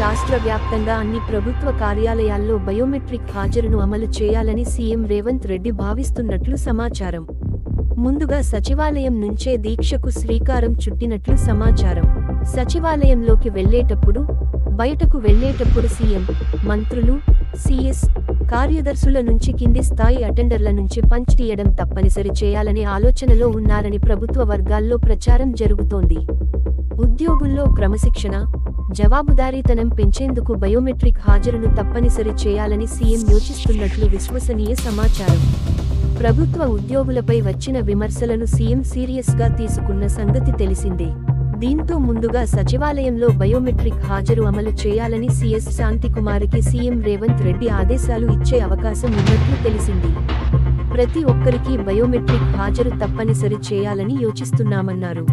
రాష్ట్ర వ్యాప్తంగా అన్ని ప్రభుత్వ కార్యాలయాల్లో బయోమెట్రిక్ హాజరును అమలు చేయాలని సీఎం రేవంత్ రెడ్డి భావిస్తున్నట్లు సమాచారం. ముందుగా సచివాలయం నుంచే దీక్షకు శ్రీకారం చుట్టినట్లు సమాచారం. సచివాలయంలోకి వెళ్లేటప్పుడు, బయటకు వెళ్లేటప్పుడు సీఎం, మంత్రులు, సీఎస్, కార్యదర్శుల నుంచి కింది స్థాయి అటెండర్ల నుంచి పంచ్ తీయడం తప్పనిసరి చేయాలనే ఆలోచనలో ఉన్నారని ప్రభుత్వ వర్గాల్లో ప్రచారం జరుగుతోంది. ఉద్యోగుల్లో క్రమశిక్షణ, జవాబుదారీతనం పెంచేందుకు బయోమెట్రిక్ హాజరును తప్పనిసరి చేయాలని సీఎం యోచిస్తున్నట్లు విశ్వసనీయ సమాచారం. ప్రభుత్వ ఉద్యోగులపై వచ్చిన విమర్శలను సీఎం సీరియస్గా తీసుకున్న సంగతి తెలిసిందే. దీంతో ముందుగా సచివాలయంలో బయోమెట్రిక్ హాజరు అమలు చేయాలని సీఎస్ శాంతికుమారికి సీఎం రేవంత్ రెడ్డి ఆదేశాలు ఇచ్చే అవకాశం ఉన్నట్లు తెలిసింది. ప్రతి ఒక్కరికీ బయోమెట్రిక్ హాజరు తప్పనిసరి చేయాలని యోచిస్తున్నామన్నారు.